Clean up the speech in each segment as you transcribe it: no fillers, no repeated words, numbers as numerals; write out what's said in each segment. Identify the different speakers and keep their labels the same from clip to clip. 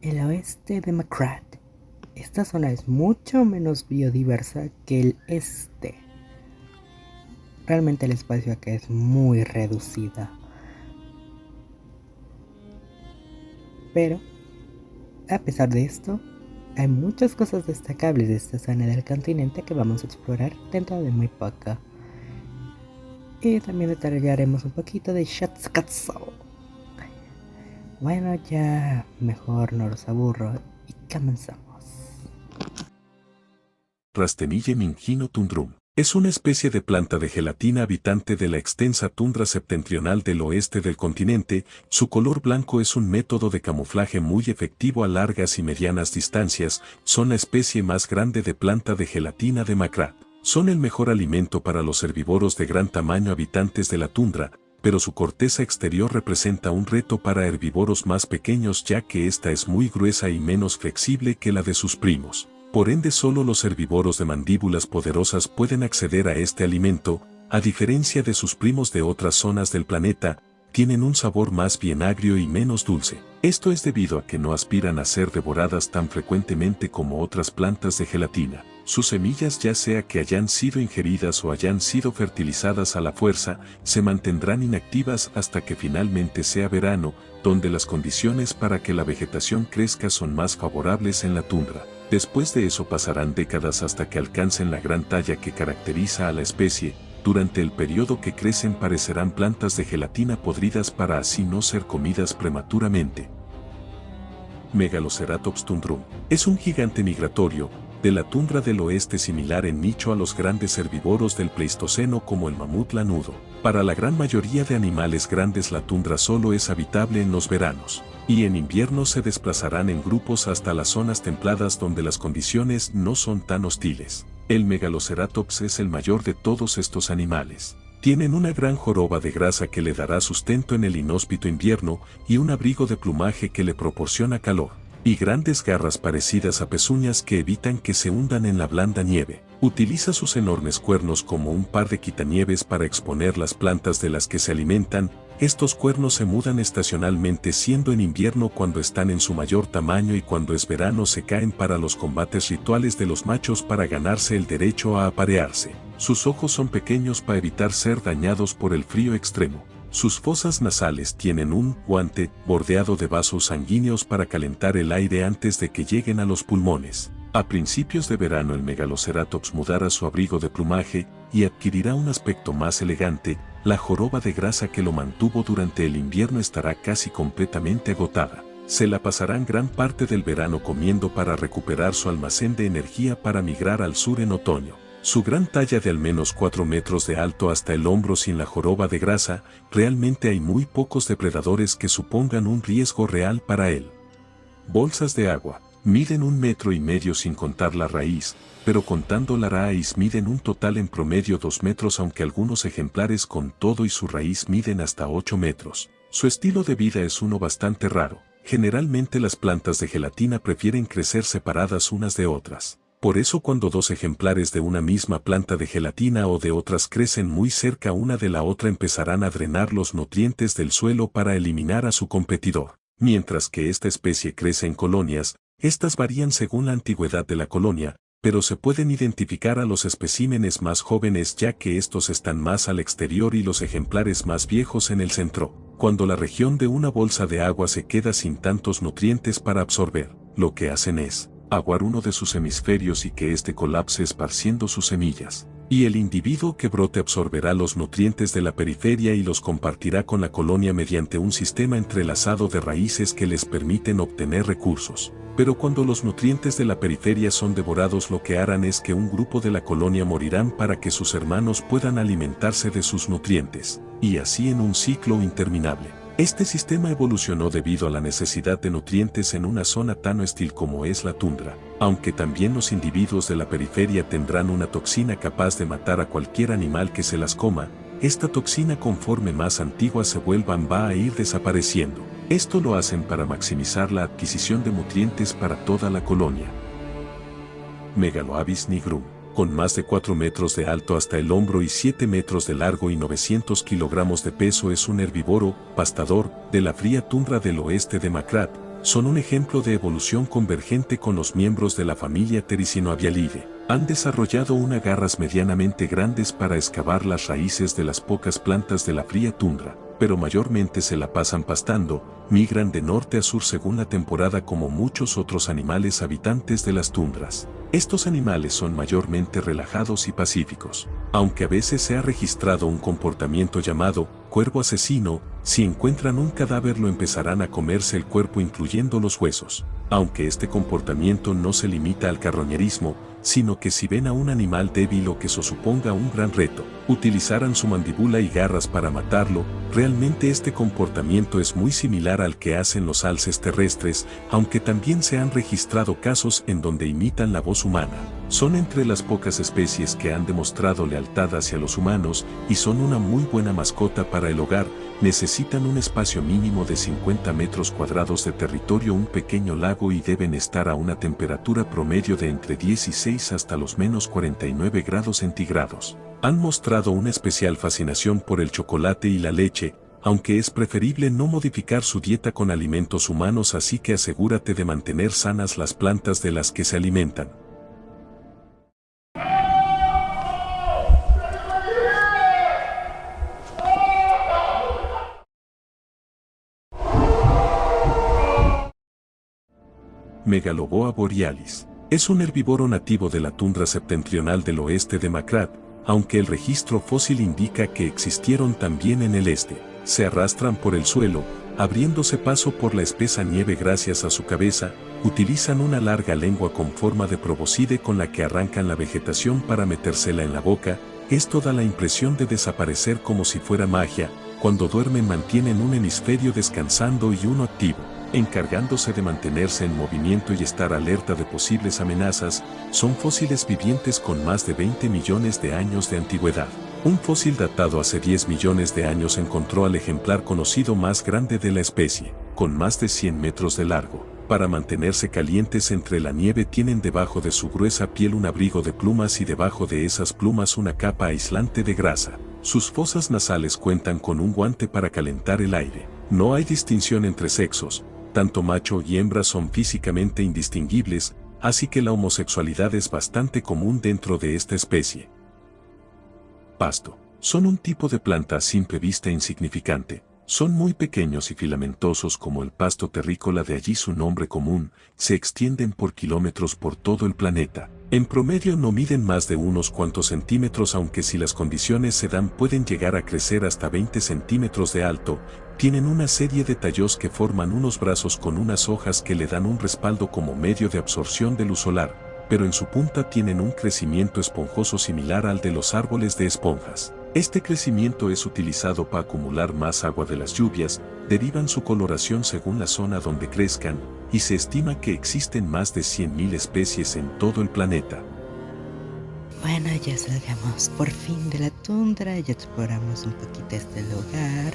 Speaker 1: El oeste de Macrat. Esta zona es mucho menos biodiversa que el este. Realmente el espacio acá es muy reducido. Pero, a pesar de esto, hay muchas cosas destacables de esta zona del continente que vamos a explorar dentro de muy poco. Y también detallaremos un poquito de Shatzkatsu. Bueno, ya mejor no los aburro y comenzamos.
Speaker 2: Rastenille mingino tundrum. Es una especie de planta de gelatina habitante de la extensa tundra septentrional del oeste del continente. Su color blanco es un método de camuflaje muy efectivo a largas y medianas distancias. Son la especie más grande de planta de gelatina de Macrat. Son el mejor alimento para los herbívoros de gran tamaño habitantes de la tundra, pero su corteza exterior representa un reto para herbívoros más pequeños ya que esta es muy gruesa y menos flexible que la de sus primos. Por ende, solo los herbívoros de mandíbulas poderosas pueden acceder a este alimento. A diferencia de sus primos de otras zonas del planeta, tienen un sabor más bien agrio y menos dulce. Esto es debido a que no aspiran a ser devoradas tan frecuentemente como otras plantas de gelatina. Sus semillas, ya sea que hayan sido ingeridas o hayan sido fertilizadas a la fuerza, se mantendrán inactivas hasta que finalmente sea verano, donde las condiciones para que la vegetación crezca son más favorables en la tundra. Después de eso pasarán décadas hasta que alcancen la gran talla que caracteriza a la especie. Durante el periodo que crecen parecerán plantas de gelatina podridas para así no ser comidas prematuramente. Megaloceratops tundrum. Es un gigante migratorio de la tundra del oeste similar en nicho a los grandes herbívoros del Pleistoceno como el mamut lanudo. Para la gran mayoría de animales grandes la tundra solo es habitable en los veranos, y en invierno se desplazarán en grupos hasta las zonas templadas donde las condiciones no son tan hostiles. El Megaloceratops es el mayor de todos estos animales. Tienen una gran joroba de grasa que le dará sustento en el inhóspito invierno y un abrigo de plumaje que le proporciona calor, y grandes garras parecidas a pezuñas que evitan que se hundan en la blanda nieve. Utiliza sus enormes cuernos como un par de quitanieves para exponer las plantas de las que se alimentan. Estos cuernos se mudan estacionalmente, siendo en invierno cuando están en su mayor tamaño y cuando es verano se caen para los combates rituales de los machos para ganarse el derecho a aparearse. Sus ojos son pequeños para evitar ser dañados por el frío extremo. Sus fosas nasales tienen un guante bordeado de vasos sanguíneos para calentar el aire antes de que lleguen a los pulmones. A principios de verano el Megaloceratops mudará su abrigo de plumaje y adquirirá un aspecto más elegante. La joroba de grasa que lo mantuvo durante el invierno estará casi completamente agotada. Se la pasarán gran parte del verano comiendo para recuperar su almacén de energía para migrar al sur en otoño. Su gran talla de al menos 4 metros de alto hasta el hombro sin la joroba de grasa, realmente hay muy pocos depredadores que supongan un riesgo real para él. Bolsas de agua. Miden 1,5 metros sin contar la raíz, pero contando la raíz miden un total en promedio 2 metros, aunque algunos ejemplares con todo y su raíz miden hasta 8 metros. Su estilo de vida es uno bastante raro. Generalmente las plantas de gelatina prefieren crecer separadas unas de otras. Por eso cuando dos ejemplares de una misma planta de gelatina o de otras crecen muy cerca una de la otra empezarán a drenar los nutrientes del suelo para eliminar a su competidor. Mientras que esta especie crece en colonias, estas varían según la antigüedad de la colonia, pero se pueden identificar a los especímenes más jóvenes ya que estos están más al exterior y los ejemplares más viejos en el centro. Cuando la región de una bolsa de agua se queda sin tantos nutrientes para absorber, lo que hacen es aguar uno de sus hemisferios y que éste colapse esparciendo sus semillas. Y el individuo que brote absorberá los nutrientes de la periferia y los compartirá con la colonia mediante un sistema entrelazado de raíces que les permiten obtener recursos. Pero cuando los nutrientes de la periferia son devorados, lo que harán es que un grupo de la colonia morirán para que sus hermanos puedan alimentarse de sus nutrientes, y así en un ciclo interminable. Este sistema evolucionó debido a la necesidad de nutrientes en una zona tan hostil como es la tundra, aunque también los individuos de la periferia tendrán una toxina capaz de matar a cualquier animal que se las coma. Esta toxina, conforme más antiguas se vuelvan, va a ir desapareciendo. Esto lo hacen para maximizar la adquisición de nutrientes para toda la colonia. Megaloavis nigrum. Con más de 4 metros de alto hasta el hombro y 7 metros de largo y 900 kilogramos de peso, es un herbívoro, pastador, de la fría tundra del oeste de Macrat. son un ejemplo de evolución convergente con los miembros de la familia Ptericinoavialidae. Han desarrollado unas garras medianamente grandes para excavar las raíces de las pocas plantas de la fría tundra, pero mayormente se la pasan pastando, migran de norte a sur según la temporada como muchos otros animales habitantes de las tundras. Estos animales son mayormente relajados y pacíficos, aunque a veces se ha registrado un comportamiento llamado cuervo asesino. Si encuentran un cadáver lo empezarán a comerse el cuerpo incluyendo los huesos, aunque este comportamiento no se limita al carroñerismo, sino que si ven a un animal débil o que eso suponga un gran reto, utilizarán su mandíbula y garras para matarlo. Realmente este comportamiento es muy similar al que hacen los alces terrestres, aunque también se han registrado casos en donde imitan la voz humana. Son entre las pocas especies que han demostrado lealtad hacia los humanos y son una muy buena mascota para el hogar. Necesitan un espacio mínimo de 50 metros cuadrados de territorio, un pequeño lago y deben estar a una temperatura promedio de entre 16 hasta los menos 49 grados centígrados. Han mostrado una especial fascinación por el chocolate y la leche, aunque es preferible no modificar su dieta con alimentos humanos, así que asegúrate de mantener sanas las plantas de las que se alimentan. Megaloboa borealis. Es un herbívoro nativo de la tundra septentrional del oeste de Macrat, aunque el registro fósil indica que existieron también en el este. Se arrastran por el suelo, abriéndose paso por la espesa nieve gracias a su cabeza. Utilizan una larga lengua con forma de probóscide con la que arrancan la vegetación para metérsela en la boca. Esto da la impresión de desaparecer como si fuera magia. Cuando duermen mantienen un hemisferio descansando y uno activo, encargándose de mantenerse en movimiento y estar alerta de posibles amenazas. Son fósiles vivientes con más de 20 millones de años de antigüedad. Un fósil datado hace 10 millones de años encontró al ejemplar conocido más grande de la especie, con más de 100 metros de largo. Para mantenerse calientes entre la nieve tienen debajo de su gruesa piel un abrigo de plumas y debajo de esas plumas una capa aislante de grasa. Sus fosas nasales cuentan con un guante para calentar el aire. No hay distinción entre sexos. Tanto macho y hembra son físicamente indistinguibles, así que la homosexualidad es bastante común dentro de esta especie. Pasto. Son un tipo de planta a simple vista insignificante. Son muy pequeños y filamentosos como el pasto terrícola, de allí su nombre común. Se extienden por kilómetros por todo el planeta. En promedio no miden más de unos cuantos centímetros, aunque si las condiciones se dan pueden llegar a crecer hasta 20 centímetros de alto. Tienen una serie de tallos que forman unos brazos con unas hojas que le dan un respaldo como medio de absorción de luz solar, pero en su punta tienen un crecimiento esponjoso similar al de los árboles de esponjas. Este crecimiento es utilizado para acumular más agua de las lluvias, derivan su coloración según la zona donde crezcan, y se estima que existen más de 100.000 especies en todo el planeta.
Speaker 1: Bueno, ya salgamos por fin de la tundra, ya exploramos un poquito este lugar.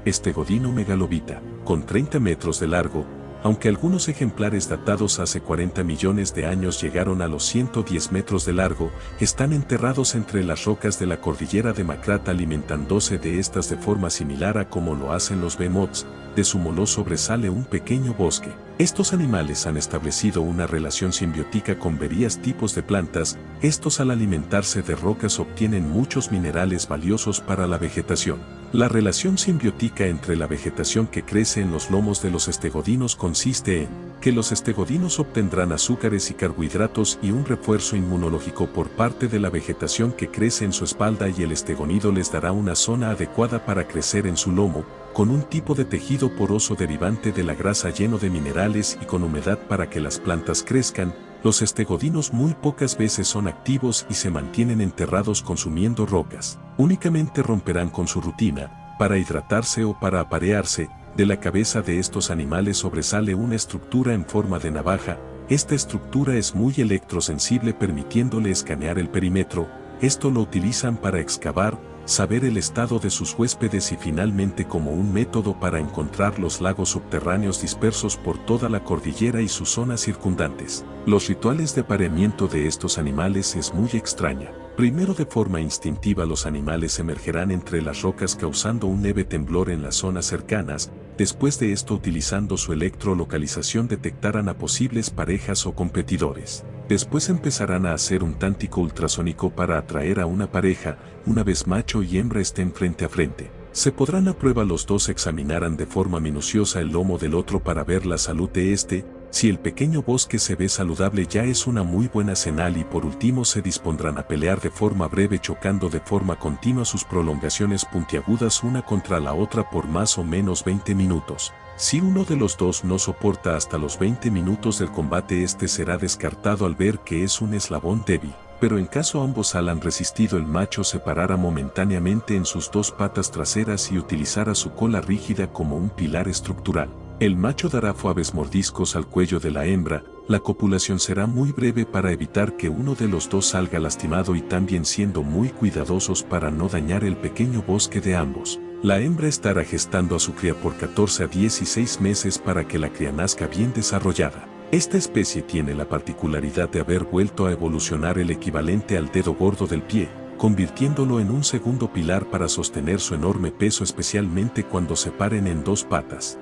Speaker 2: Estegodino megalobita, con 30 metros de largo, aunque algunos ejemplares datados hace 40 millones de años llegaron a los 110 metros de largo, están enterrados entre las rocas de la cordillera de Macrat, alimentándose de estas de forma similar a como lo hacen los behemoths. De su moló sobresale un pequeño bosque. Estos animales han establecido una relación simbiótica con varios tipos de plantas. Estos, al alimentarse de rocas, obtienen muchos minerales valiosos para la vegetación. La relación simbiótica entre la vegetación que crece en los lomos de los estegodinos consiste en que los estegodinos obtendrán azúcares y carbohidratos y un refuerzo inmunológico por parte de la vegetación que crece en su espalda, y el estegonido les dará una zona adecuada para crecer en su lomo, con un tipo de tejido poroso derivante de la grasa lleno de minerales y con humedad para que las plantas crezcan. Los estegodinos muy pocas veces son activos y se mantienen enterrados consumiendo rocas. Únicamente romperán con su rutina, para hidratarse o para aparearse. De la cabeza de estos animales sobresale una estructura en forma de navaja. Esta estructura es muy electrosensible, permitiéndole escanear el perímetro. Esto lo utilizan para excavar, saber el estado de sus huéspedes y finalmente como un método para encontrar los lagos subterráneos dispersos por toda la cordillera y sus zonas circundantes. Los rituales de apareamiento de estos animales es muy extraña. Primero, de forma instintiva, los animales emergerán entre las rocas causando un leve temblor en las zonas cercanas. Después de esto, utilizando su electrolocalización, detectarán a posibles parejas o competidores. Después empezarán a hacer un tántico ultrasónico para atraer a una pareja. Una vez macho y hembra estén frente a frente, se podrán a prueba. Los dos examinarán de forma minuciosa el lomo del otro para ver la salud de este. Si el pequeño bosque se ve saludable, ya es una muy buena señal, y por último se dispondrán a pelear de forma breve, chocando de forma continua sus prolongaciones puntiagudas una contra la otra por más o menos 20 minutos. Si uno de los dos no soporta hasta los 20 minutos del combate, este será descartado al ver que es un eslabón débil. Pero en caso ambos hayan resistido, el macho se parará momentáneamente en sus dos patas traseras y utilizará su cola rígida como un pilar estructural. El macho dará suaves mordiscos al cuello de la hembra. La copulación será muy breve para evitar que uno de los dos salga lastimado, y también siendo muy cuidadosos para no dañar el pequeño bosque de ambos. La hembra estará gestando a su cría por 14 a 16 meses para que la cría nazca bien desarrollada. Esta especie tiene la particularidad de haber vuelto a evolucionar el equivalente al dedo gordo del pie, convirtiéndolo en un segundo pilar para sostener su enorme peso, especialmente cuando se paren en dos patas.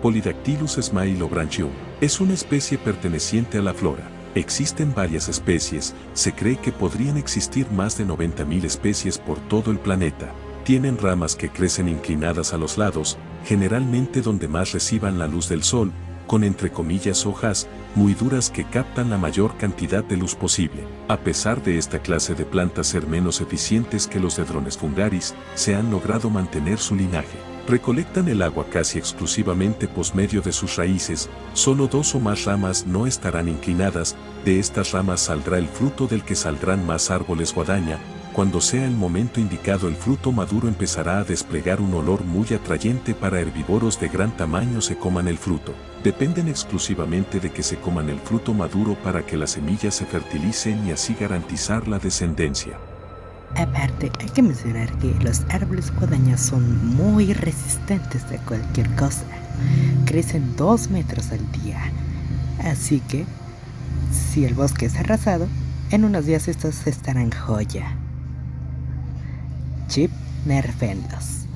Speaker 2: Polydactylus smilobranchium es una especie perteneciente a la flora. Existen varias especies. Se cree que podrían existir más de 90.000 especies por todo el planeta. Tienen ramas que crecen inclinadas a los lados, generalmente donde más reciban la luz del sol, con entre comillas hojas muy duras que captan la mayor cantidad de luz posible. A pesar de esta clase de plantas ser menos eficientes que los Hedrones fungaris, se han logrado mantener su linaje. Recolectan el agua casi exclusivamente por medio de sus raíces. Solo 2 o más ramas no estarán inclinadas. De estas ramas saldrá el fruto, del que saldrán más árboles guadaña. Cuando sea el momento indicado, el fruto maduro empezará a desplegar un olor muy atrayente para herbívoros de gran tamaño se coman el fruto. Dependen exclusivamente de que se coman el fruto maduro para que las semillas se fertilicen y así garantizar la descendencia.
Speaker 1: Aparte, hay que mencionar que los árboles guadañas son muy resistentes a cualquier cosa. Crecen 2 metros al día. Así que, si el bosque es arrasado, en unos días estos estarán joya. Chip nerfendos.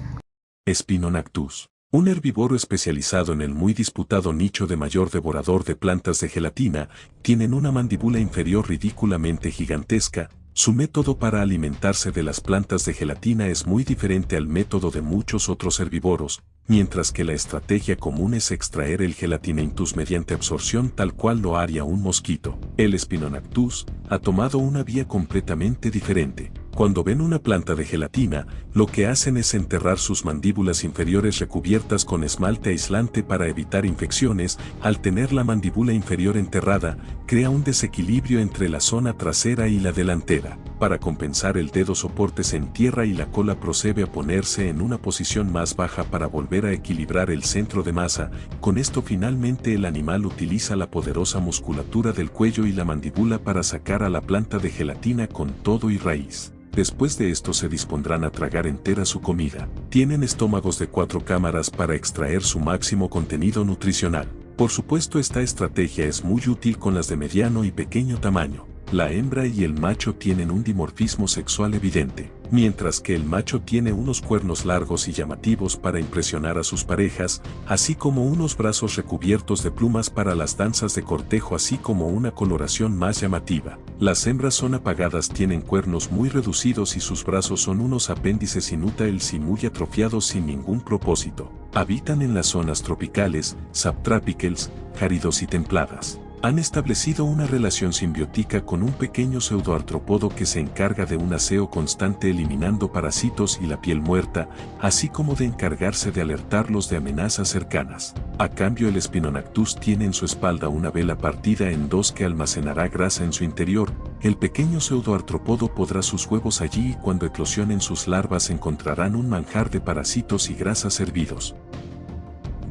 Speaker 2: Spinonactus, un herbívoro especializado en el muy disputado nicho de mayor devorador de plantas de gelatina, tienen una mandíbula inferior ridículamente gigantesca. Su método para alimentarse de las plantas de gelatina es muy diferente al método de muchos otros herbívoros, mientras que la estrategia común es extraer el gelatineitus mediante absorción, tal cual lo haría un mosquito. El Spinonactus ha tomado una vía completamente diferente. Cuando ven una planta de gelatina, lo que hacen es enterrar sus mandíbulas inferiores recubiertas con esmalte aislante para evitar infecciones. Al tener la mandíbula inferior enterrada, crea un desequilibrio entre la zona trasera y la delantera. Para compensar, el dedo soporte se entierra y la cola procede a ponerse en una posición más baja para volver a equilibrar el centro de masa. Con esto finalmente el animal utiliza la poderosa musculatura del cuello y la mandíbula para sacar a la planta de gelatina con todo y raíz. Después de esto se dispondrán a tragar entera su comida. Tienen estómagos de 4 cámaras para extraer su máximo contenido nutricional. Por supuesto, esta estrategia es muy útil con las de mediano y pequeño tamaño. La hembra y el macho tienen un dimorfismo sexual evidente, mientras que el macho tiene unos cuernos largos y llamativos para impresionar a sus parejas, así como unos brazos recubiertos de plumas para las danzas de cortejo, así como una coloración más llamativa. Las hembras son apagadas, tienen cuernos muy reducidos y sus brazos son unos apéndices inútiles y muy atrofiados sin ningún propósito. Habitan en las zonas tropicales, subtropicales, áridos y templadas. Han establecido una relación simbiótica con un pequeño pseudoartrópodo que se encarga de un aseo constante eliminando parásitos y la piel muerta, así como de encargarse de alertarlos de amenazas cercanas. A cambio, el Spinonactus tiene en su espalda una vela partida en 2 que almacenará grasa en su interior. El pequeño pseudoartrópodo podrá sus huevos allí y cuando eclosionen sus larvas encontrarán un manjar de parásitos y grasas hervidos.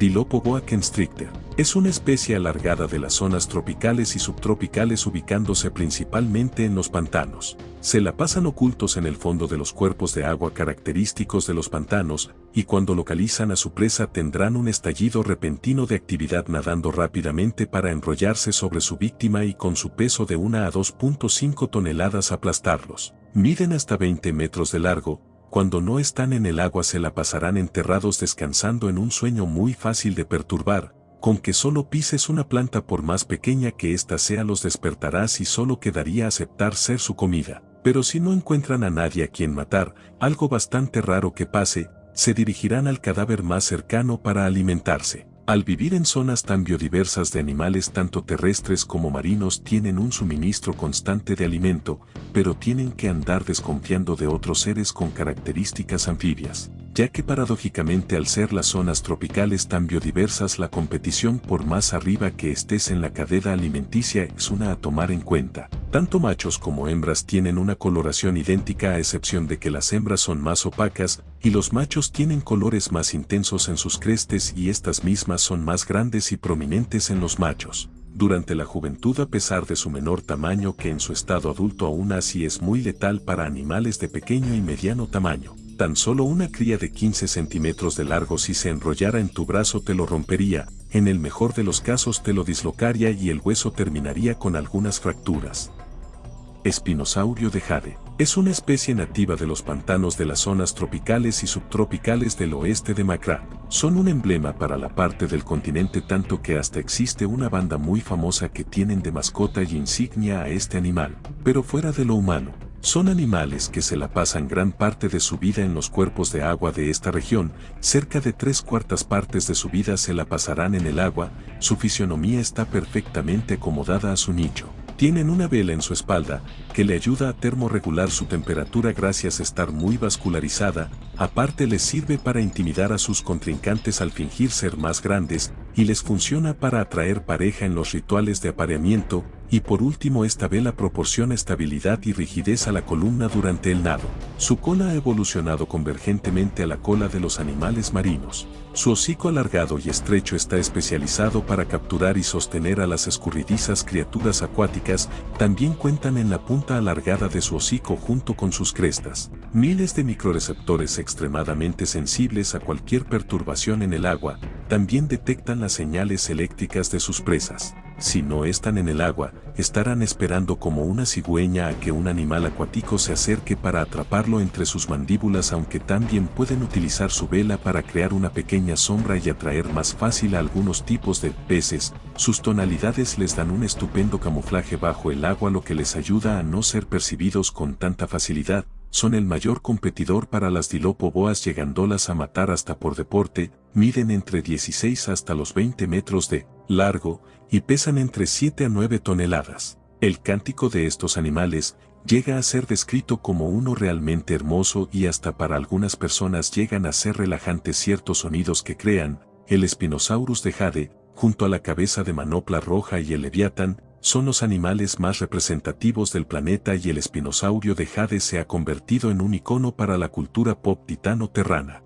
Speaker 2: Dilopo boa constrictor. Es una especie alargada de las zonas tropicales y subtropicales ubicándose principalmente en los pantanos. Se la pasan ocultos en el fondo de los cuerpos de agua característicos de los pantanos, y cuando localizan a su presa tendrán un estallido repentino de actividad nadando rápidamente para enrollarse sobre su víctima y con su peso de 1 a 2.5 toneladas aplastarlos. Miden hasta 20 metros de largo. Cuando no están en el agua se la pasarán enterrados descansando en un sueño muy fácil de perturbar. Con que solo pises una planta por más pequeña que ésta sea los despertarás y solo quedaría aceptar ser su comida. Pero si no encuentran a nadie a quien matar, algo bastante raro que pase, se dirigirán al cadáver más cercano para alimentarse. Al vivir en zonas tan biodiversas de animales tanto terrestres como marinos tienen un suministro constante de alimento, pero tienen que andar desconfiando de otros seres con características anfibias, ya que paradójicamente al ser las zonas tropicales tan biodiversas la competición por más arriba que estés en la cadena alimenticia es una a tomar en cuenta. Tanto machos como hembras tienen una coloración idéntica a excepción de que las hembras son más opacas y los machos tienen colores más intensos en sus crestes y estas mismas son más grandes y prominentes en los machos. Durante la juventud a pesar de su menor tamaño que en su estado adulto aún así es muy letal para animales de pequeño y mediano tamaño. Tan solo una cría de 15 centímetros de largo si se enrollara en tu brazo te lo rompería, en el mejor de los casos te lo dislocaría y el hueso terminaría con algunas fracturas. Espinosaurio de Jade. Es una especie nativa de los pantanos de las zonas tropicales y subtropicales del oeste de Macra. Son un emblema para la parte del continente tanto que hasta existe una banda muy famosa que tienen de mascota y insignia a este animal. Pero fuera de lo humano, son animales que se la pasan gran parte de su vida en los cuerpos de agua de esta región, cerca de 3/4 partes de su vida se la pasarán en el agua, su fisionomía está perfectamente acomodada a su nicho. Tienen una vela en su espalda, que le ayuda a termorregular su temperatura gracias a estar muy vascularizada, aparte les sirve para intimidar a sus contrincantes al fingir ser más grandes, y les funciona para atraer pareja en los rituales de apareamiento, y por último esta vela proporciona estabilidad y rigidez a la columna durante el nado. Su cola ha evolucionado convergentemente a la cola de los animales marinos. Su hocico alargado y estrecho está especializado para capturar y sostener a las escurridizas criaturas acuáticas, también cuentan en la punta alargada de su hocico junto con sus crestas. Miles de microreceptores extremadamente sensibles a cualquier perturbación en el agua, también detectan las señales eléctricas de sus presas. Si no están en el agua, estarán esperando como una cigüeña a que un animal acuático se acerque para atraparlo entre sus mandíbulas, aunque también pueden utilizar su vela para crear una pequeña sombra y atraer más fácil a algunos tipos de peces. Sus tonalidades les dan un estupendo camuflaje bajo el agua, lo que les ayuda a no ser percibidos con tanta facilidad. Son el mayor competidor para las Dilopo boas, llegándolas a matar hasta por deporte. Miden entre 16 hasta los 20 metros de largo y pesan entre 7 a 9 toneladas. El cántico de estos animales llega a ser descrito como uno realmente hermoso y hasta para algunas personas llegan a ser relajantes ciertos sonidos que crean. El Spinosaurus de Jade, junto a la cabeza de manopla roja y el Leviatán, son los animales más representativos del planeta y el espinosaurio de Jade se ha convertido en un icono para la cultura pop titano-terrana.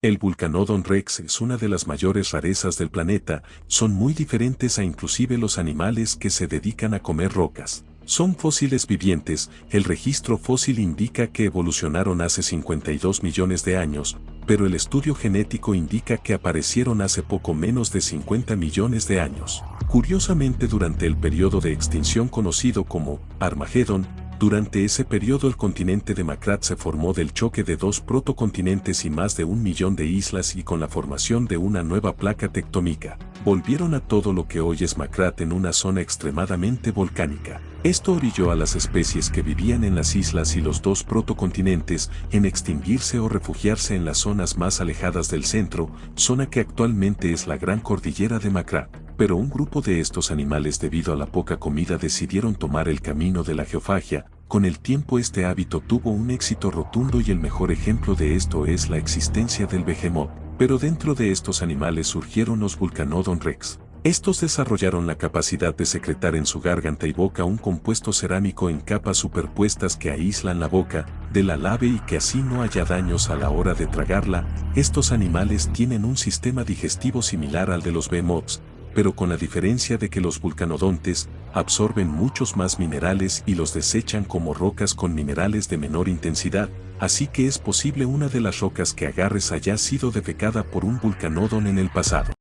Speaker 2: El Vulcanodon rex es una de las mayores rarezas del planeta, son muy diferentes a inclusive los animales que se dedican a comer rocas. Son fósiles vivientes, el registro fósil indica que evolucionaron hace 52 millones de años, pero el estudio genético indica que aparecieron hace poco menos de 50 millones de años. Curiosamente, durante el periodo de extinción conocido como Armagedón, durante ese periodo el continente de Macrat se formó del choque de dos protocontinentes y más de 1 millón de islas, y con la formación de una nueva placa tectónica, volvieron a todo lo que hoy es Macrat en una zona extremadamente volcánica. Esto orilló a las especies que vivían en las islas y los dos protocontinentes en extinguirse o refugiarse en las zonas más alejadas del centro, zona que actualmente es la Gran Cordillera de Macrat. Pero un grupo de estos animales, debido a la poca comida, decidieron tomar el camino de la geofagia. Con el tiempo este hábito tuvo un éxito rotundo y el mejor ejemplo de esto es la existencia del behemoth. Pero dentro de estos animales surgieron los Vulcanodon rex. Estos desarrollaron la capacidad de secretar en su garganta y boca un compuesto cerámico en capas superpuestas que aíslan la boca de la lave y que así no haya daños a la hora de tragarla. Estos animales tienen un sistema digestivo similar al de los behemoths, pero con la diferencia de que los vulcanodontes absorben muchos más minerales y los desechan como rocas con minerales de menor intensidad, así que es posible una de las rocas que agarres haya sido defecada por un vulcanodon en el pasado.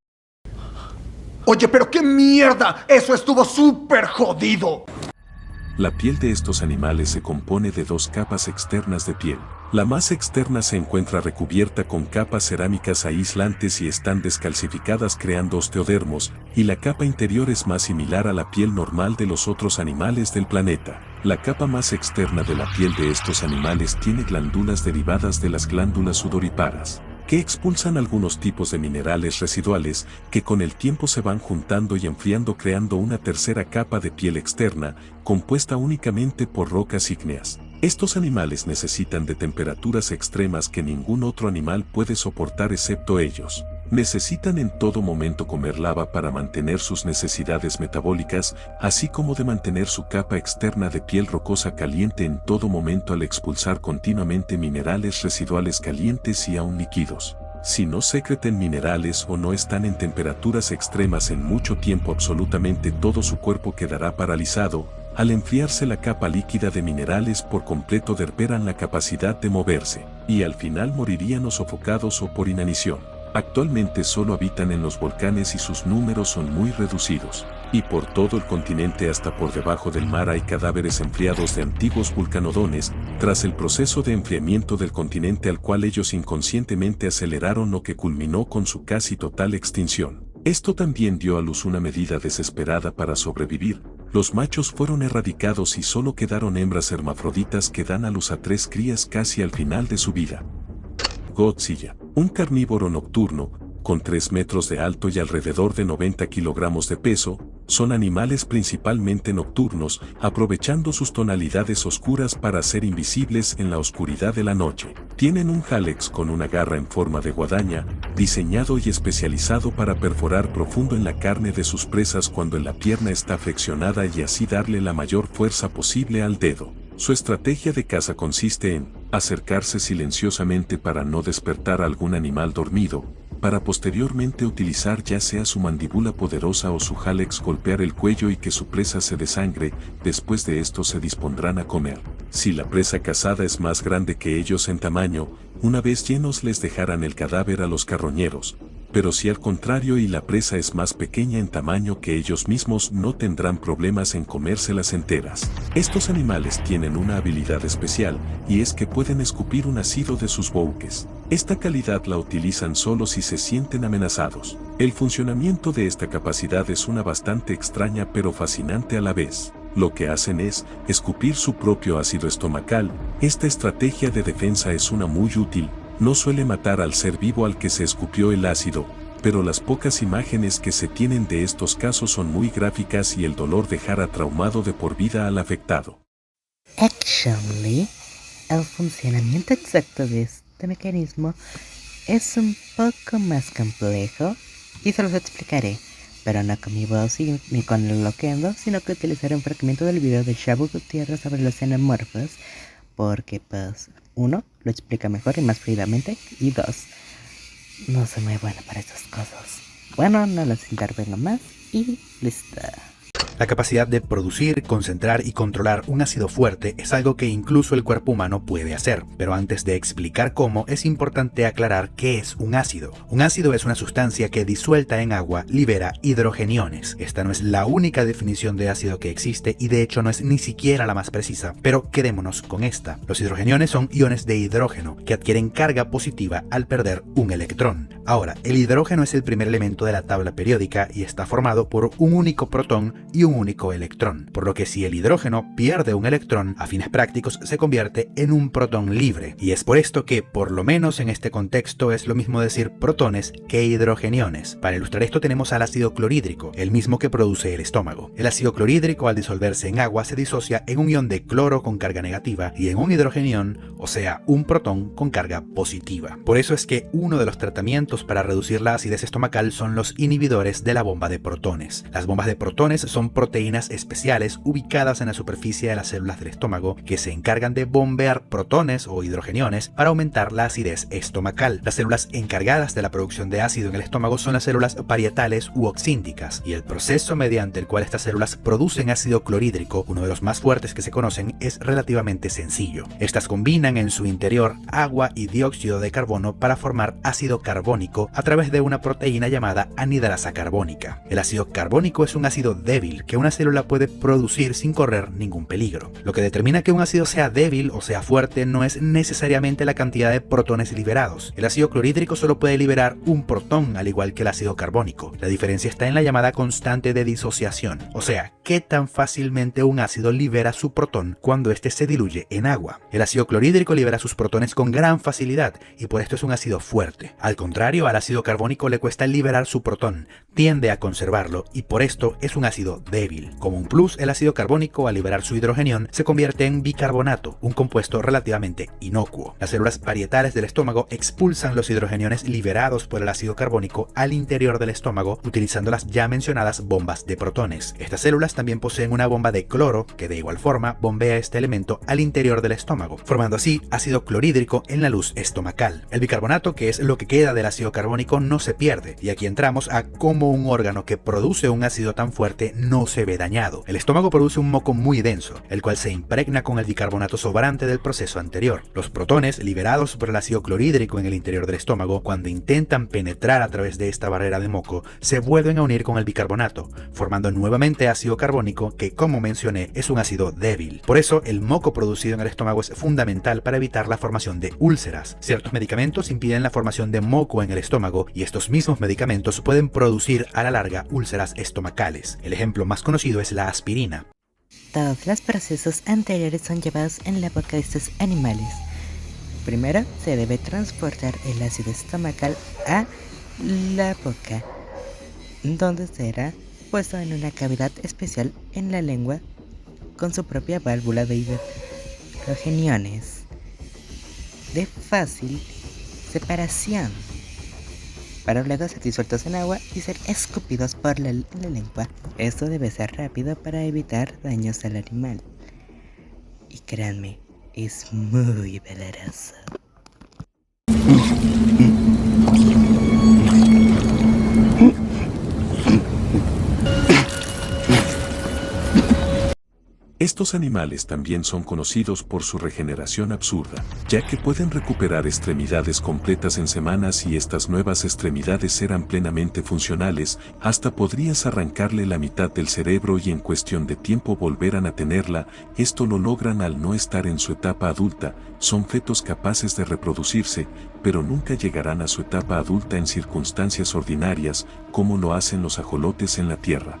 Speaker 3: Oye, pero qué mierda, eso estuvo súper jodido.
Speaker 2: La piel de estos animales se compone de dos capas externas de piel. La más externa se encuentra recubierta con capas cerámicas aislantes y están descalcificadas creando osteodermos, y la capa interior es más similar a la piel normal de los otros animales del planeta. La capa más externa de la piel de estos animales tiene glándulas derivadas de las glándulas sudoríparas, que expulsan algunos tipos de minerales residuales que con el tiempo se van juntando y enfriando, creando una tercera capa de piel externa, compuesta únicamente por rocas ígneas. Estos animales necesitan de temperaturas extremas que ningún otro animal puede soportar excepto ellos. Necesitan en todo momento comer lava para mantener sus necesidades metabólicas, así como de mantener su capa externa de piel rocosa caliente en todo momento al expulsar continuamente minerales residuales calientes y aún líquidos. Si no secretan minerales o no están en temperaturas extremas en mucho tiempo, absolutamente todo su cuerpo quedará paralizado. Al enfriarse la capa líquida de minerales por completo, perderán la capacidad de moverse, y al final morirían o sofocados o por inanición. Actualmente solo habitan en los volcanes y sus números son muy reducidos, y por todo el continente hasta por debajo del mar hay cadáveres enfriados de antiguos vulcanodones, tras el proceso de enfriamiento del continente al cual ellos inconscientemente aceleraron, lo que culminó con su casi total extinción. Esto también dio a luz una medida desesperada para sobrevivir. Los machos fueron erradicados y solo quedaron hembras hermafroditas que dan a luz a 3 crías casi al final de su vida. Godzilla, un carnívoro nocturno, con 3 metros de alto y alrededor de 90 kilogramos de peso, son animales principalmente nocturnos, aprovechando sus tonalidades oscuras para ser invisibles en la oscuridad de la noche. Tienen un hálix con una garra en forma de guadaña, diseñado y especializado para perforar profundo en la carne de sus presas cuando la pierna está flexionada y así darle la mayor fuerza posible al dedo. Su estrategia de caza consiste en acercarse silenciosamente para no despertar a algún animal dormido, para posteriormente utilizar ya sea su mandíbula poderosa o su hálix golpear el cuello y que su presa se desangre. Después de esto se dispondrán a comer. Si la presa cazada es más grande que ellos en tamaño, una vez llenos les dejarán el cadáver a los carroñeros, pero si al contrario y la presa es más pequeña en tamaño que ellos mismos, no tendrán problemas en comérselas enteras. Estos animales tienen una habilidad especial, y es que pueden escupir un ácido de sus bouques. Esta calidad la utilizan solo si se sienten amenazados. El funcionamiento de esta capacidad es una bastante extraña pero fascinante a la vez. Lo que hacen es escupir su propio ácido estomacal. Esta estrategia de defensa es una muy útil. No suele matar al ser vivo al que se escupió el ácido, pero las pocas imágenes que se tienen de estos casos son muy gráficas y el dolor dejará traumado de por vida al afectado.
Speaker 1: Actually, el funcionamiento exacto de este mecanismo es un poco más complejo y se los explicaré, pero no con mi voz ni con el loquendo, sino que utilizaré un fragmento del video de Shabu Gutiérrez sobre los xenomorfos, porque pues, 1, lo explica mejor y más fluidamente, y 2, no soy muy bueno para estas cosas. Bueno, no los intervengo más y listo.
Speaker 4: La capacidad de producir, concentrar y controlar un ácido fuerte es algo que incluso el cuerpo humano puede hacer, pero antes de explicar cómo, es importante aclarar qué es un ácido. Un ácido es una sustancia que disuelta en agua libera hidrogeniones. Esta no es la única definición de ácido que existe y de hecho no es ni siquiera la más precisa, pero quedémonos con esta. Los hidrogeniones son iones de hidrógeno que adquieren carga positiva al perder un electrón. Ahora, el hidrógeno es el primer elemento de la tabla periódica y está formado por un único protón y un único electrón, por lo que si el hidrógeno pierde un electrón, a fines prácticos se convierte en un protón libre, y es por esto que, por lo menos en este contexto, es lo mismo decir protones que hidrogeniones. Para ilustrar esto tenemos al ácido clorhídrico, el mismo que produce el estómago. El ácido clorhídrico, al disolverse en agua, se disocia en un ion de cloro con carga negativa y en un hidrogenión, o sea, un protón con carga positiva. Por eso es que uno de los tratamientos para reducir la acidez estomacal son los inhibidores de la bomba de protones. Las bombas de protones son proteínas especiales ubicadas en la superficie de las células del estómago que se encargan de bombear protones o hidrogeniones para aumentar la acidez estomacal. Las células encargadas de la producción de ácido en el estómago son las células parietales u oxínticas, y el proceso mediante el cual estas células producen ácido clorhídrico, uno de los más fuertes que se conocen, es relativamente sencillo. Estas combinan en su interior agua y dióxido de carbono para formar ácido carbónico a través de una proteína llamada anidrasa carbónica. El ácido carbónico es un ácido débil que una célula puede producir sin correr ningún peligro. Lo que determina que un ácido sea débil o sea fuerte no es necesariamente la cantidad de protones liberados. El ácido clorhídrico solo puede liberar un protón, al igual que el ácido carbónico. La diferencia está en la llamada constante de disociación, o sea, qué tan fácilmente un ácido libera su protón cuando éste se diluye en agua. El ácido clorhídrico libera sus protones con gran facilidad y por esto es un ácido fuerte. Al contrario, al ácido carbónico le cuesta liberar su protón, tiende a conservarlo y por esto es un ácido débil. Como un plus, el ácido carbónico al liberar su hidrogenión se convierte en bicarbonato, un compuesto relativamente inocuo. Las células parietales del estómago expulsan los hidrogeniones liberados por el ácido carbónico al interior del estómago utilizando las ya mencionadas bombas de protones. Estas células también poseen una bomba de cloro que de igual forma bombea este elemento al interior del estómago, formando así ácido clorhídrico en la luz estomacal. El bicarbonato, que es lo que queda del ácido carbónico, no se pierde, y aquí entramos a cómo un órgano que produce un ácido tan fuerte no se ve dañado. El estómago produce un moco muy denso, el cual se impregna con el bicarbonato sobrante del proceso anterior. Los protones liberados por el ácido clorhídrico en el interior del estómago, cuando intentan penetrar a través de esta barrera de moco, se vuelven a unir con el bicarbonato, formando nuevamente ácido carbónico que, como mencioné, es un ácido débil. Por eso, el moco producido en el estómago es fundamental para evitar la formación de úlceras. Ciertos medicamentos impiden la formación de moco en el estómago y estos mismos medicamentos pueden producir a la larga úlceras estomacales. El ejemplo más conocido es la aspirina.
Speaker 1: Todos los procesos anteriores son llevados en la boca de estos animales. Primero se debe transportar el ácido estomacal a la boca, donde será puesto en una cavidad especial en la lengua con su propia válvula de hidrogeniones de fácil separación, para luego ser disueltos en agua y ser escupidos por la lengua. Esto debe ser rápido para evitar daños al animal. Y créanme, es muy doloroso.
Speaker 2: Estos animales también son conocidos por su regeneración absurda, ya que pueden recuperar extremidades completas en semanas y estas nuevas extremidades eran plenamente funcionales, hasta podrías arrancarle la mitad del cerebro y en cuestión de tiempo volverán a tenerla. Esto lo logran al no estar en su etapa adulta, son fetos capaces de reproducirse, pero nunca llegarán a su etapa adulta en circunstancias ordinarias, como lo hacen los ajolotes en la tierra.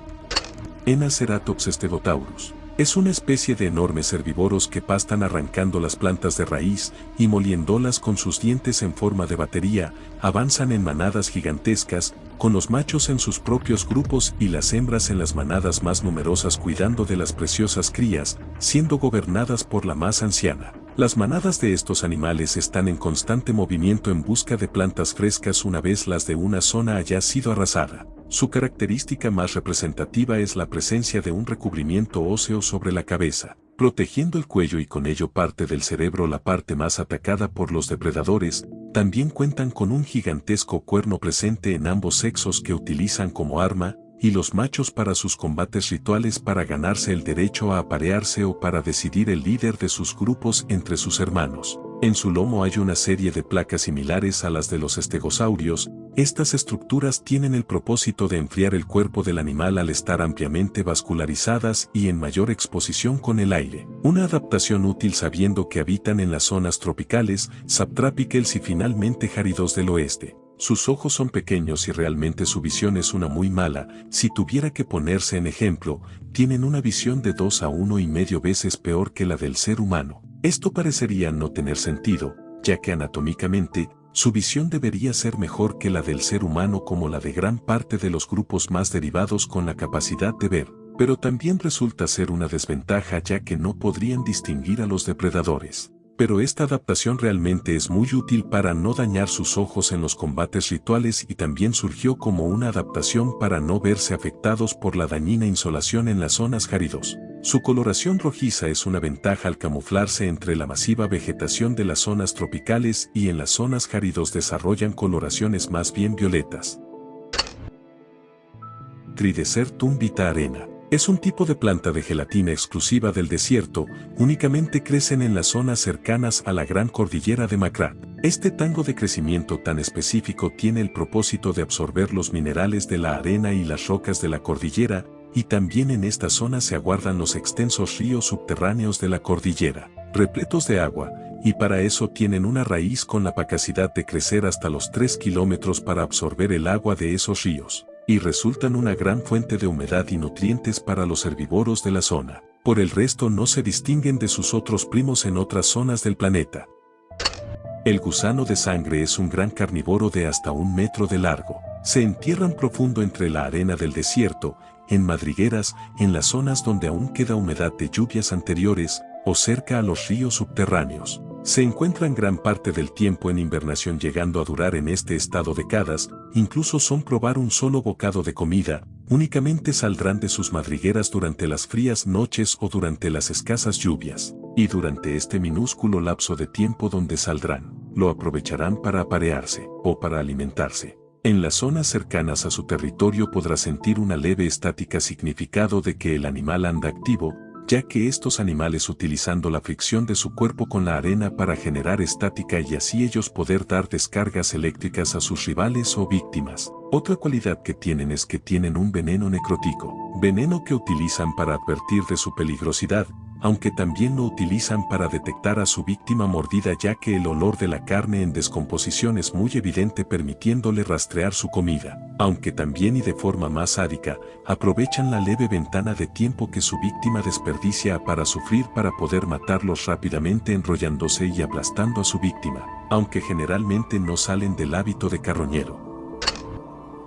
Speaker 2: Enaceratops stegotaurus. Es una especie de enormes herbívoros que pastan arrancando las plantas de raíz y moliéndolas con sus dientes en forma de batería, avanzan en manadas gigantescas, con los machos en sus propios grupos y las hembras en las manadas más numerosas cuidando de las preciosas crías, siendo gobernadas por la más anciana. Las manadas de estos animales están en constante movimiento en busca de plantas frescas una vez las de una zona haya sido arrasada. Su característica más representativa es la presencia de un recubrimiento óseo sobre la cabeza, protegiendo el cuello y con ello parte del cerebro, la parte más atacada por los depredadores. También cuentan con un gigantesco cuerno presente en ambos sexos que utilizan como arma, y los machos para sus combates rituales para ganarse el derecho a aparearse o para decidir el líder de sus grupos entre sus hermanos. En su lomo hay una serie de placas similares a las de los estegosaurios. Estas estructuras tienen el propósito de enfriar el cuerpo del animal al estar ampliamente vascularizadas y en mayor exposición con el aire. Una adaptación útil sabiendo que habitan en las zonas tropicales, subtropicales y finalmente áridos del oeste. Sus ojos son pequeños y realmente su visión es una muy mala. Si tuviera que ponerse en ejemplo, tienen una visión de 2 a 1,5 veces peor que la del ser humano. Esto parecería no tener sentido, ya que anatómicamente, su visión debería ser mejor que la del ser humano como la de gran parte de los grupos más derivados con la capacidad de ver, pero también resulta ser una desventaja ya que no podrían distinguir a los depredadores. Pero esta adaptación realmente es muy útil para no dañar sus ojos en los combates rituales y también surgió como una adaptación para no verse afectados por la dañina insolación en las zonas áridos. Su coloración rojiza es una ventaja al camuflarse entre la masiva vegetación de las zonas tropicales y en las zonas áridos desarrollan coloraciones más bien violetas. Tridesertum vita arena. Es un tipo de planta de gelatina exclusiva del desierto, únicamente crecen en las zonas cercanas a la gran cordillera de Macrat. Este tango de crecimiento tan específico tiene el propósito de absorber los minerales de la arena y las rocas de la cordillera, y también en esta zona se aguardan los extensos ríos subterráneos de la cordillera, repletos de agua, y para eso tienen una raíz con la capacidad de crecer hasta los 3 kilómetros para absorber el agua de esos ríos, y resultan una gran fuente de humedad y nutrientes para los herbívoros de la zona. Por el resto no se distinguen de sus otros primos en otras zonas del planeta. El gusano de sangre es un gran carnívoro de hasta 1 metro de largo. Se entierran profundo entre la arena del desierto, en madrigueras, en las zonas donde aún queda humedad de lluvias anteriores, o cerca a los ríos subterráneos. Se encuentran gran parte del tiempo en invernación llegando a durar en este estado décadas, incluso son probar un solo bocado de comida, únicamente saldrán de sus madrigueras durante las frías noches o durante las escasas lluvias, y durante este minúsculo lapso de tiempo donde saldrán, lo aprovecharán para aparearse, o para alimentarse. En las zonas cercanas a su territorio podrá sentir una leve estática significado de que el animal anda activo, ya que estos animales utilizando la fricción de su cuerpo con la arena para generar estática y así ellos poder dar descargas eléctricas a sus rivales o víctimas. Otra cualidad que tienen es que tienen un veneno necrótico, veneno que utilizan para advertir de su peligrosidad, aunque también lo utilizan para detectar a su víctima mordida ya que el olor de la carne en descomposición es muy evidente permitiéndole rastrear su comida, aunque también y de forma más sádica, aprovechan la leve ventana de tiempo que su víctima desperdicia para sufrir para poder matarlos rápidamente enrollándose y aplastando a su víctima, aunque generalmente no salen del hábito de carroñero.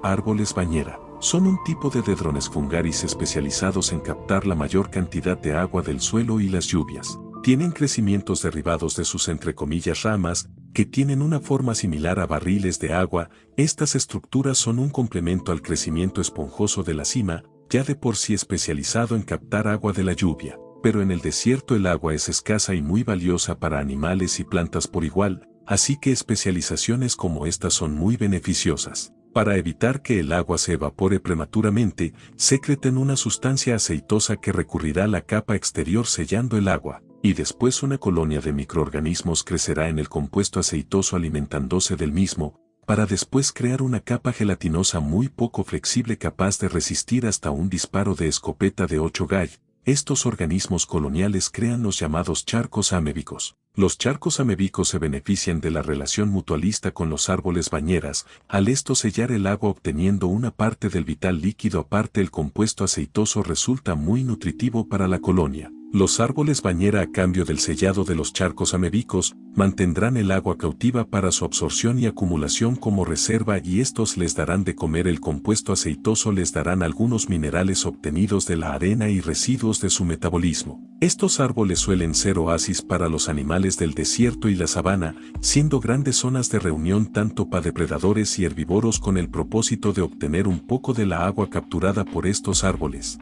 Speaker 2: Árboles bañera. Son un tipo de dedrones fungaris especializados en captar la mayor cantidad de agua del suelo y las lluvias. Tienen crecimientos derribados de sus entre comillas ramas, que tienen una forma similar a barriles de agua. Estas estructuras son un complemento al crecimiento esponjoso de la cima, ya de por sí especializado en captar agua de la lluvia. Pero en el desierto el agua es escasa y muy valiosa para animales y plantas por igual, así que especializaciones como estas son muy beneficiosas. Para evitar que el agua se evapore prematuramente, secretan una sustancia aceitosa que recurrirá a la capa exterior sellando el agua, y después una colonia de microorganismos crecerá en el compuesto aceitoso alimentándose del mismo, para después crear una capa gelatinosa muy poco flexible capaz de resistir hasta un disparo de escopeta de 8 gall. Estos organismos coloniales crean los llamados charcos amebicos. Los charcos amebicos se benefician de la relación mutualista con los árboles bañeras, al esto sellar el agua obteniendo una parte del vital líquido aparte el compuesto aceitoso resulta muy nutritivo para la colonia. Los árboles bañera a cambio del sellado de los charcos amebicos, mantendrán el agua cautiva para su absorción y acumulación como reserva y estos les darán de comer el compuesto aceitoso les darán algunos minerales obtenidos de la arena y residuos de su metabolismo. Estos árboles suelen ser oasis para los animales del desierto y la sabana, siendo grandes zonas de reunión tanto para depredadores y herbívoros con el propósito de obtener un poco de la agua capturada por estos árboles.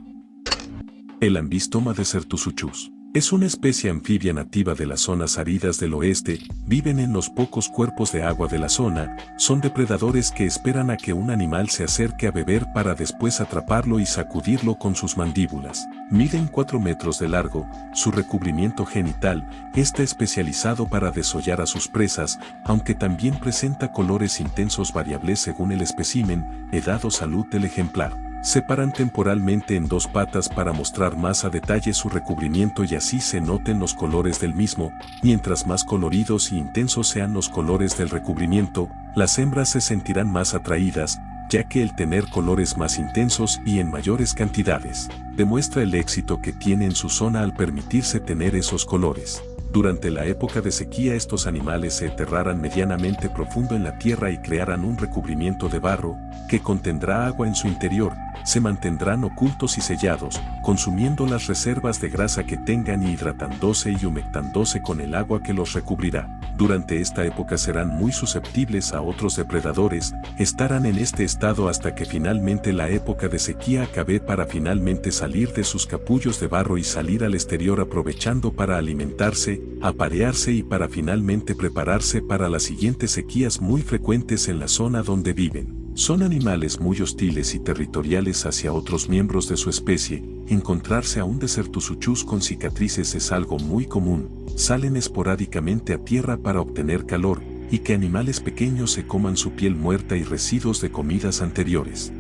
Speaker 2: El Ambistoma desertusuchus. Es una especie anfibia nativa de las zonas áridas del oeste, viven en los pocos cuerpos de agua de la zona, son depredadores que esperan a que un animal se acerque a beber para después atraparlo y sacudirlo con sus mandíbulas. Miden 4 metros de largo, su recubrimiento genital está especializado para desollar a sus presas, aunque también presenta colores intensos variables según el espécimen, edad o salud del ejemplar. Se paran temporalmente en 2 patas para mostrar más a detalle su recubrimiento y así se noten los colores del mismo. Mientras más coloridos y intensos sean los colores del recubrimiento, las hembras se sentirán más atraídas, ya que el tener colores más intensos y en mayores cantidades, demuestra el éxito que tiene en su zona al permitirse tener esos colores. Durante la época de sequía estos animales se enterrarán medianamente profundo en la tierra y crearán un recubrimiento de barro, que contendrá agua en su interior, se mantendrán ocultos y sellados, consumiendo las reservas de grasa que tengan y hidratándose y humectándose con el agua que los recubrirá. Durante esta época serán muy susceptibles a otros depredadores, estarán en este estado hasta que finalmente la época de sequía acabe para finalmente salir de sus capullos de barro y salir al exterior aprovechando para alimentarse, aparearse y para finalmente prepararse para las siguientes sequías muy frecuentes en la zona donde viven. Son animales muy hostiles y territoriales hacia otros miembros de su especie. Encontrarse a un Desertusuchus con cicatrices es algo muy común. Salen esporádicamente a tierra para obtener calor, y que animales pequeños se coman su piel muerta y residuos de comidas anteriores.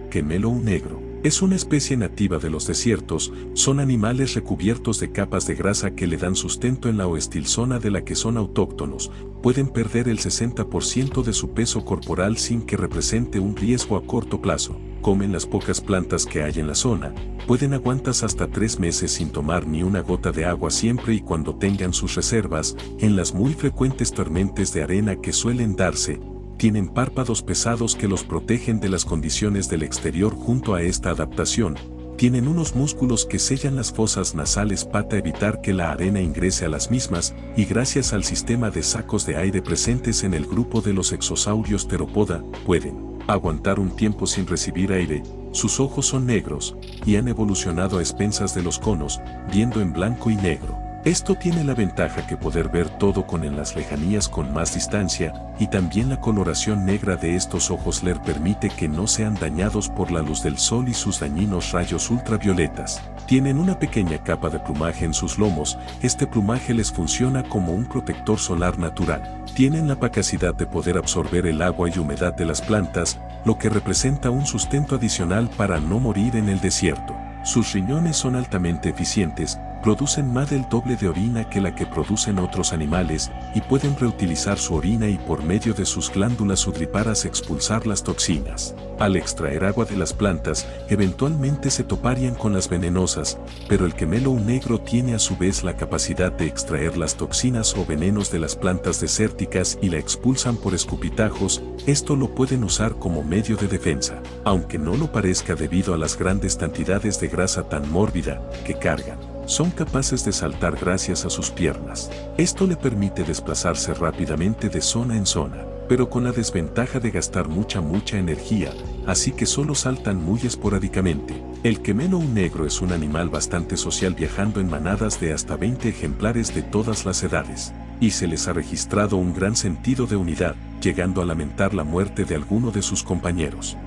Speaker 2: Quemelo negro. Es una especie nativa de los desiertos, son animales recubiertos de capas de grasa que le dan sustento en la hostil zona de la que son autóctonos, pueden perder el 60% de su peso corporal sin que represente un riesgo a corto plazo, comen las pocas plantas que hay en la zona, pueden aguantar hasta 3 meses sin tomar ni una gota de agua siempre y cuando tengan sus reservas, en las muy frecuentes tormentas de arena que suelen darse, tienen párpados pesados que los protegen de las condiciones del exterior. Junto a esta adaptación, tienen unos músculos que sellan las fosas nasales para evitar que la arena ingrese a las mismas, y gracias al sistema de sacos de aire presentes en el grupo de los exosaurios terópoda, pueden aguantar un tiempo sin recibir aire. Sus ojos son negros, y han evolucionado a expensas de los conos, viendo en blanco y negro. Esto tiene la ventaja que poder ver todo en las lejanías con más distancia, y también la coloración negra de estos ojos les permite que no sean dañados por la luz del sol y sus dañinos rayos ultravioletas. Tienen una pequeña capa de plumaje en sus lomos, este plumaje les funciona como un protector solar natural. Tienen la capacidad de poder absorber el agua y humedad de las plantas, lo que representa un sustento adicional para no morir en el desierto. Sus riñones son altamente eficientes, producen más del doble de orina que la que producen otros animales y pueden reutilizar su orina y por medio de sus glándulas sudoriparas expulsar las toxinas. Al extraer agua de las plantas, eventualmente se toparían con las venenosas, pero el quemelo negro tiene a su vez la capacidad de extraer las toxinas o venenos de las plantas desérticas y la expulsan por escupitajos. Esto lo pueden usar como medio de defensa, aunque no lo parezca debido a las grandes cantidades de grasa tan mórbida que cargan. Son capaces de saltar gracias a sus piernas. Esto le permite desplazarse rápidamente de zona en zona, pero con la desventaja de gastar mucha energía, así que solo saltan muy esporádicamente. El quemelo negro es un animal bastante social, viajando en manadas de hasta 20 ejemplares de todas las edades, y se les ha registrado un gran sentido de unidad, llegando a lamentar la muerte de alguno de sus compañeros.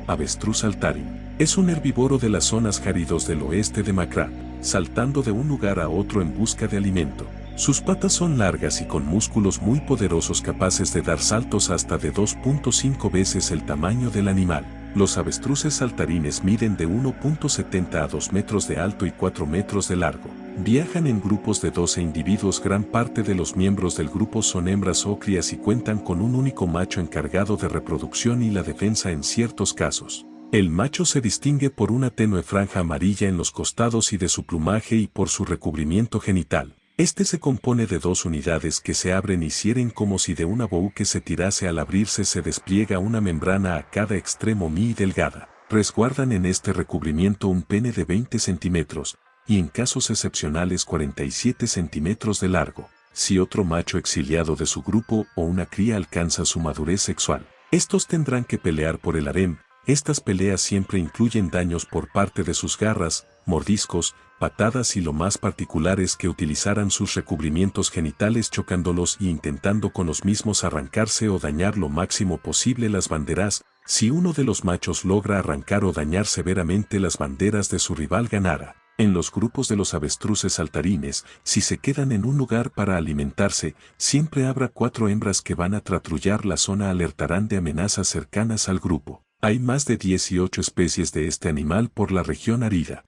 Speaker 2: Avestruz saltarín. Es un herbívoro de las zonas áridas del oeste de Macra, saltando de un lugar a otro en busca de alimento. Sus patas son largas y con músculos muy poderosos capaces de dar saltos hasta de 2.5 veces el tamaño del animal. Los avestruces saltarines miden de 1.70 a 2 metros de alto y 4 metros de largo. Viajan en grupos de 12 individuos. Gran parte de los miembros del grupo son hembras o crías y cuentan con un único macho encargado de reproducción y la defensa en ciertos casos. El macho se distingue por una tenue franja amarilla en los costados y de su plumaje y por su recubrimiento genital. Este se compone de 2 unidades que se abren y cierran como si de una bow que se tirase. Al abrirse se despliega una membrana a cada extremo muy delgada. Resguardan en este recubrimiento un pene de 20 centímetros, y en casos excepcionales 47 centímetros de largo, si otro macho exiliado de su grupo o una cría alcanza su madurez sexual. Estos tendrán que pelear por el harem. Estas peleas siempre incluyen daños por parte de sus garras, mordiscos, patadas y lo más particular es que utilizaran sus recubrimientos genitales chocándolos y intentando con los mismos arrancarse o dañar lo máximo posible las banderas. Si uno de los machos logra arrancar o dañar severamente las banderas de su rival ganara. En los grupos de los avestruces saltarines, si se quedan en un lugar para alimentarse, siempre habrá 4 hembras que van a patrullar la zona, alertarán de amenazas cercanas al grupo. Hay más de 18 especies de este animal por la región árida.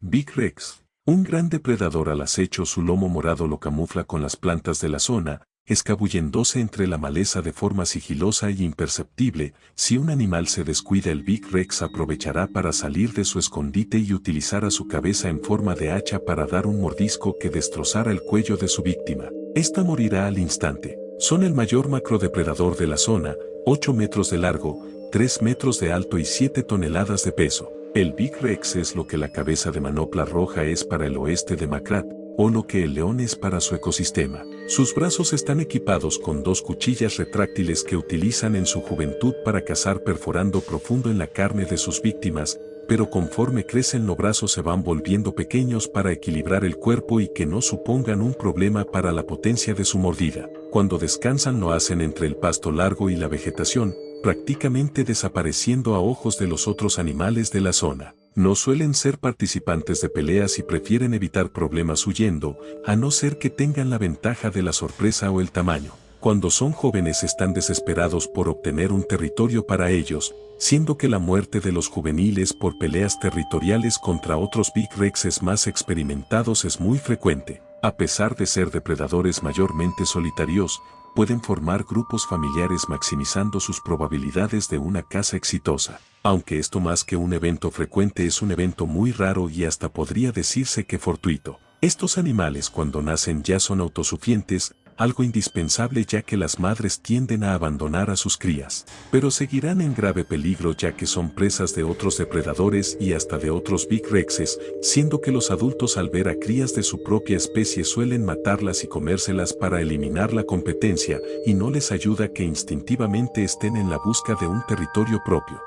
Speaker 2: Big Rex, un gran depredador al acecho, su lomo morado lo camufla con las plantas de la zona, escabulléndose entre la maleza de forma sigilosa y imperceptible. Si un animal se descuida, el Big Rex aprovechará para salir de su escondite y utilizará su cabeza en forma de hacha para dar un mordisco que destrozará el cuello de su víctima. Esta morirá al instante. Son el mayor macrodepredador de la zona, 8 metros de largo, 3 metros de alto y 7 toneladas de peso. El Big Rex es lo que la cabeza de manopla roja es para el oeste de Macrat, o lo que el león es para su ecosistema. Sus brazos están equipados con 2 cuchillas retráctiles que utilizan en su juventud para cazar, perforando profundo en la carne de sus víctimas, pero conforme crecen los brazos se van volviendo pequeños para equilibrar el cuerpo y que no supongan un problema para la potencia de su mordida. Cuando descansan lo hacen entre el pasto largo y la vegetación, prácticamente desapareciendo a ojos de los otros animales de la zona. No suelen ser participantes de peleas y prefieren evitar problemas huyendo, a no ser que tengan la ventaja de la sorpresa o el tamaño. Cuando son jóvenes están desesperados por obtener un territorio para ellos, siendo que la muerte de los juveniles por peleas territoriales contra otros Big Rexes más experimentados es muy frecuente. A pesar de ser depredadores mayormente solitarios, pueden formar grupos familiares maximizando sus probabilidades de una caza exitosa. Aunque esto más que un evento frecuente es un evento muy raro y hasta podría decirse que fortuito. Estos animales cuando nacen ya son autosuficientes, algo indispensable ya que las madres tienden a abandonar a sus crías, pero seguirán en grave peligro ya que son presas de otros depredadores y hasta de otros Big Rexes, siendo que los adultos al ver a crías de su propia especie suelen matarlas y comérselas para eliminar la competencia, y no les ayuda que instintivamente estén en la busca de un territorio propio.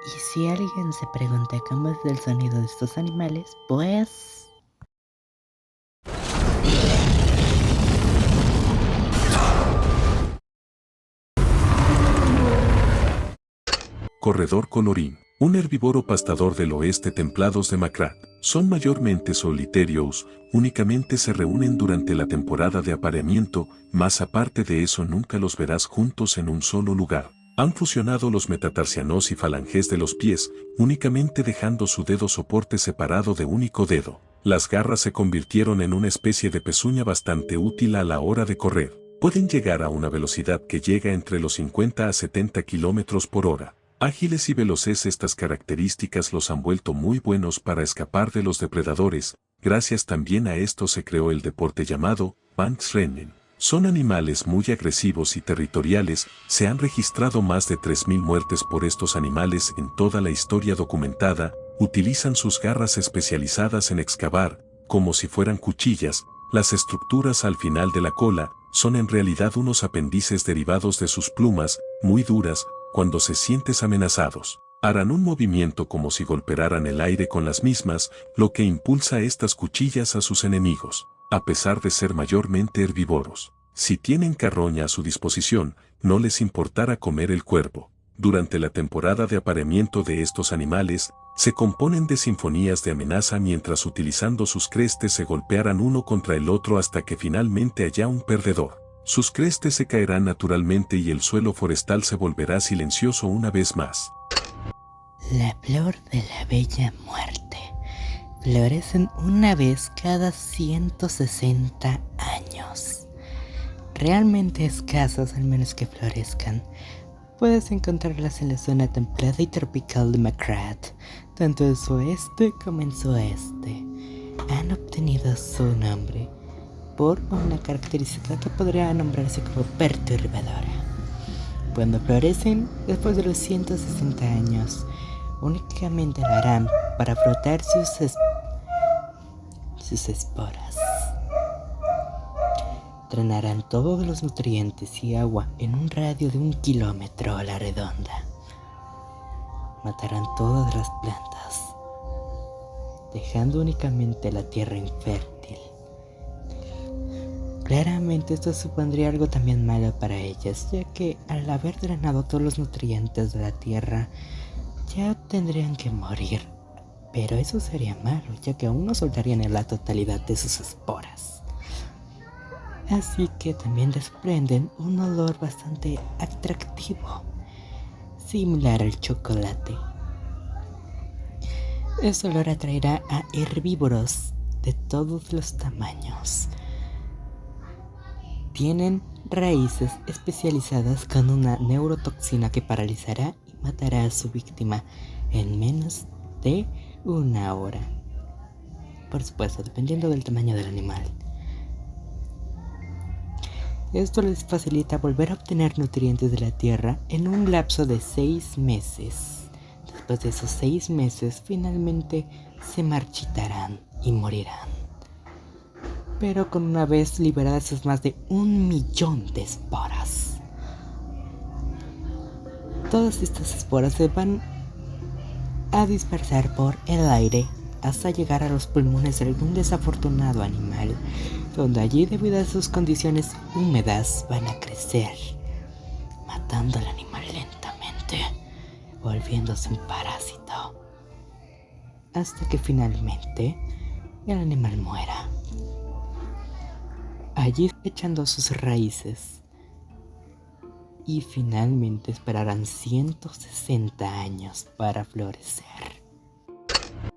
Speaker 1: Y si alguien se pregunta cómo es el sonido de estos animales, pues...
Speaker 2: Corredor colorín, un herbívoro pastador del oeste templados de Macrat. Son mayormente solitarios, únicamente se reúnen durante la temporada de apareamiento, más aparte de eso nunca los verás juntos en un solo lugar. Han fusionado los metatarsianos y falanges de los pies, únicamente dejando su dedo soporte separado de único dedo. Las garras se convirtieron en una especie de pezuña bastante útil a la hora de correr. Pueden llegar a una velocidad que llega entre los 50 a 70 km por hora. Ágiles y veloces, estas características los han vuelto muy buenos para escapar de los depredadores. Gracias también a esto se creó el deporte llamado Banksrennen. Son animales muy agresivos y territoriales, se han registrado más de 3.000 muertes por estos animales en toda la historia documentada. Utilizan sus garras especializadas en excavar, como si fueran cuchillas. Las estructuras al final de la cola son en realidad unos apéndices derivados de sus plumas, muy duras. Cuando se sienten amenazados, harán un movimiento como si golpearan el aire con las mismas, lo que impulsa estas cuchillas a sus enemigos. A pesar de ser mayormente herbívoros, si tienen carroña a su disposición, no les importará comer el cuerpo. Durante la temporada de apareamiento de estos animales, se componen de sinfonías de amenaza mientras utilizando sus crestes se golpearán uno contra el otro hasta que finalmente haya un perdedor. Sus crestes se caerán naturalmente y el suelo forestal se volverá silencioso una vez más.
Speaker 1: La flor de la bella muerte. Florecen una vez cada 160 años. Realmente escasas, al menos que florezcan. Puedes encontrarlas en la zona templada y tropical de Macrat, tanto en su oeste como en su oeste. Han obtenido su nombre por una característica que podría nombrarse como perturbadora. Cuando florecen, después de los 160 años, únicamente lo harán para frotar sus esporas. Drenarán todos los nutrientes y agua en un radio de 1 kilómetro a la redonda. Matarán todas las plantas, dejando únicamente la tierra infértil. Claramente esto supondría algo también malo para ellas, ya que al haber drenado todos los nutrientes de la tierra, ya tendrían que morir. Pero eso sería malo, ya que aún no soltarían la totalidad de sus esporas. Así que también desprenden un olor bastante atractivo, similar al chocolate. Este olor atraerá a herbívoros de todos los tamaños. Tienen raíces especializadas con una neurotoxina que paralizará y matará a su víctima en menos de 1 hora. Por supuesto, dependiendo del tamaño del animal. Esto les facilita volver a obtener nutrientes de la tierra en un lapso de 6 meses. Después de esos 6 meses, finalmente se marchitarán y morirán. Pero con una vez liberadas es más de 1 millón de esporas. Todas estas esporas se van a dispersar por el aire hasta llegar a los pulmones de algún desafortunado animal, donde allí, debido a sus condiciones húmedas, van a crecer, matando al animal lentamente, volviéndose un parásito, hasta que finalmente el animal muera, allí echando sus raíces, y finalmente esperarán 160 años para florecer.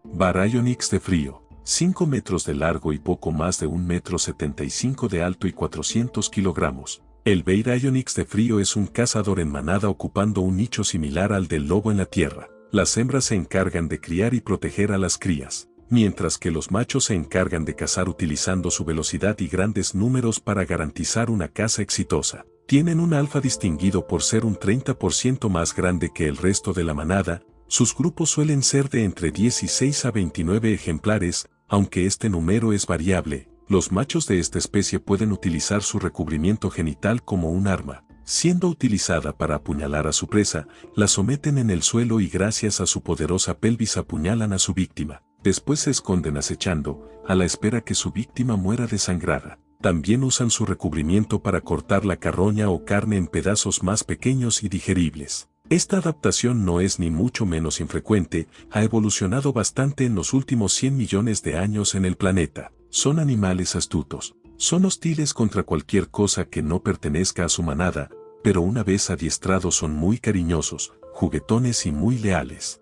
Speaker 2: Baryonyx de frío, 5 metros de largo y poco más de 1,75 m de alto y 400 kilogramos. El Baryonyx de frío es un cazador en manada ocupando un nicho similar al del lobo en la tierra. Las hembras se encargan de criar y proteger a las crías, mientras que los machos se encargan de cazar utilizando su velocidad y grandes números para garantizar una caza exitosa. Tienen un alfa distinguido por ser un 30% más grande que el resto de la manada. Sus grupos suelen ser de entre 16 a 29 ejemplares, aunque este número es variable. Los machos de esta especie pueden utilizar su recubrimiento genital como un arma. Siendo utilizada para apuñalar a su presa, la someten en el suelo y gracias a su poderosa pelvis apuñalan a su víctima. Después se esconden acechando, a la espera que su víctima muera desangrada. También usan su recubrimiento para cortar la carroña o carne en pedazos más pequeños y digeribles. Esta adaptación no es ni mucho menos infrecuente, ha evolucionado bastante en los últimos 100 millones de años en el planeta. Son animales astutos. Son hostiles contra cualquier cosa que no pertenezca a su manada, pero una vez adiestrados son muy cariñosos, juguetones y muy leales.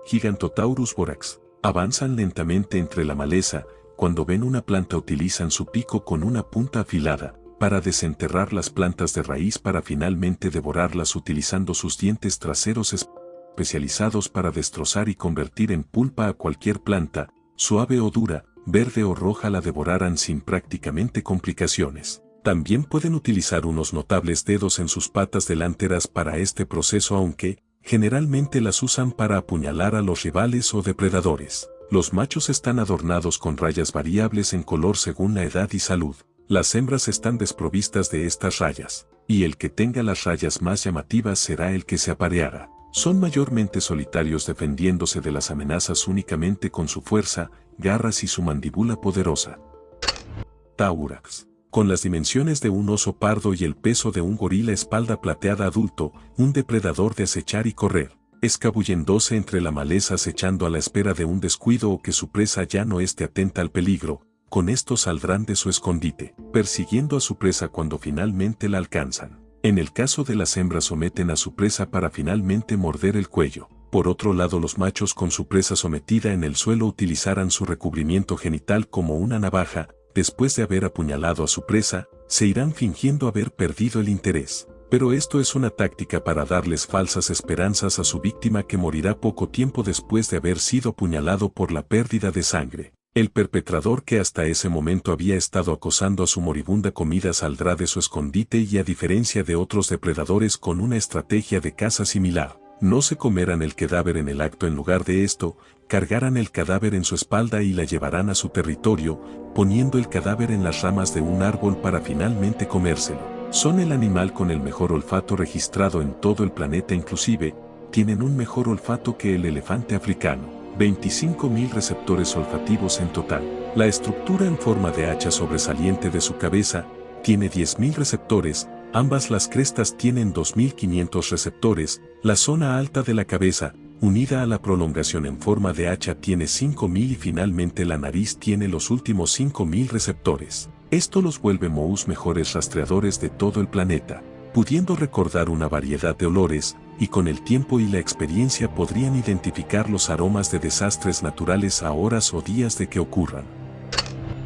Speaker 2: Gigantotaurus borax. Avanzan lentamente entre la maleza. Cuando ven una planta utilizan su pico con una punta afilada para desenterrar las plantas de raíz para finalmente devorarlas utilizando sus dientes traseros especializados para destrozar y convertir en pulpa a cualquier planta, suave o dura, verde o roja la devorarán sin prácticamente complicaciones. También pueden utilizar unos notables dedos en sus patas delanteras para este proceso, aunque generalmente las usan para apuñalar a los rivales o depredadores. Los machos están adornados con rayas variables en color según la edad y salud. Las hembras están desprovistas de estas rayas, y el que tenga las rayas más llamativas será el que se apareará. Son mayormente solitarios defendiéndose de las amenazas únicamente con su fuerza, garras y su mandíbula poderosa. Taurax. Con las dimensiones de un oso pardo y el peso de un gorila espalda plateada adulto, un depredador de acechar y correr, escabulléndose entre la maleza acechando a la espera de un descuido o que su presa ya no esté atenta al peligro. Con esto saldrán de su escondite, persiguiendo a su presa cuando finalmente la alcanzan. En el caso de las hembras someten a su presa para finalmente morder el cuello. Por otro lado, los machos con su presa sometida en el suelo utilizarán su recubrimiento genital como una navaja. Después de haber apuñalado a su presa, se irán fingiendo haber perdido el interés. Pero esto es una táctica para darles falsas esperanzas a su víctima que morirá poco tiempo después de haber sido apuñalado por la pérdida de sangre. El perpetrador que hasta ese momento había estado acosando a su moribunda comida saldrá de su escondite y a diferencia de otros depredadores con una estrategia de caza similar, no se comerán el cadáver en el acto. En lugar de esto, cargarán el cadáver en su espalda y la llevarán a su territorio, poniendo el cadáver en las ramas de un árbol para finalmente comérselo. Son el animal con el mejor olfato registrado en todo el planeta, inclusive, tienen un mejor olfato que el elefante africano. 25.000 receptores olfativos en total. La estructura en forma de hacha sobresaliente de su cabeza tiene 10.000 receptores, ambas las crestas tienen 2.500 receptores, la zona alta de la cabeza, unida a la prolongación en forma de hacha tiene 5.000 y finalmente la nariz tiene los últimos 5.000 receptores. Esto los vuelve moús mejores rastreadores de todo el planeta, pudiendo recordar una variedad de olores, y con el tiempo y la experiencia podrían identificar los aromas de desastres naturales a horas o días de que ocurran.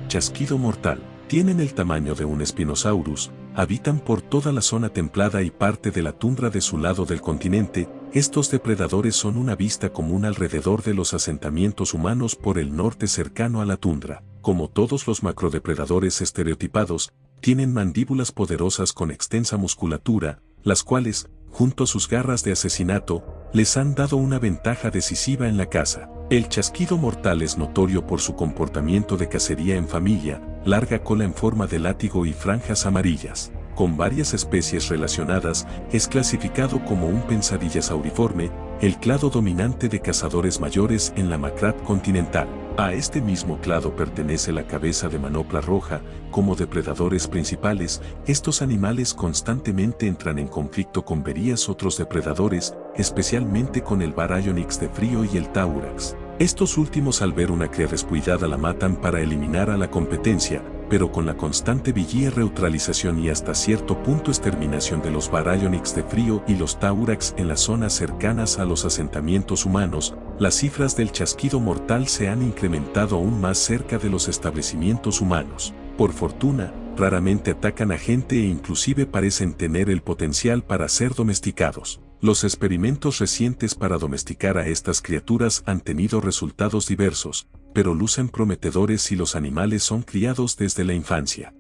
Speaker 2: Chasquido mortal. Tienen el tamaño de un Spinosaurus, habitan por toda la zona templada y parte de la tundra de su lado del continente. Estos depredadores son una vista común alrededor de los asentamientos humanos por el norte cercano a la tundra. Como todos los macrodepredadores estereotipados, tienen mandíbulas poderosas con extensa musculatura, las cuales, junto a sus garras de asesinato, les han dado una ventaja decisiva en la caza. El chasquido mortal es notorio por su comportamiento de cacería en familia, larga cola en forma de látigo y franjas amarillas. Con varias especies relacionadas, es clasificado como un pensadilla-sauriforme, el clado dominante de cazadores mayores en la Macrat continental. A este mismo clado pertenece la cabeza de manopla roja. Como depredadores principales, estos animales constantemente entran en conflicto con varios otros depredadores, especialmente con el Baryonyx de frío y el Taurax. Estos últimos al ver una cría descuidada la matan para eliminar a la competencia, pero con la constante vigía neutralización y hasta cierto punto exterminación de los Baryonyx de frío y los Taurax en las zonas cercanas a los asentamientos humanos, las cifras del chasquido mortal se han incrementado aún más cerca de los establecimientos humanos. Por fortuna, raramente atacan a gente e inclusive parecen tener el potencial para ser domesticados. Los experimentos recientes para domesticar a estas criaturas han tenido resultados diversos, pero lucen prometedores si los animales son criados desde la infancia.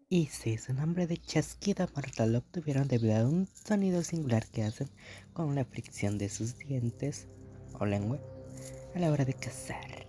Speaker 1: Y sí, su nombre de chasquido mortal lo obtuvieron debido a un sonido singular que hacen con la fricción de sus dientes o lengua a la hora de cazar.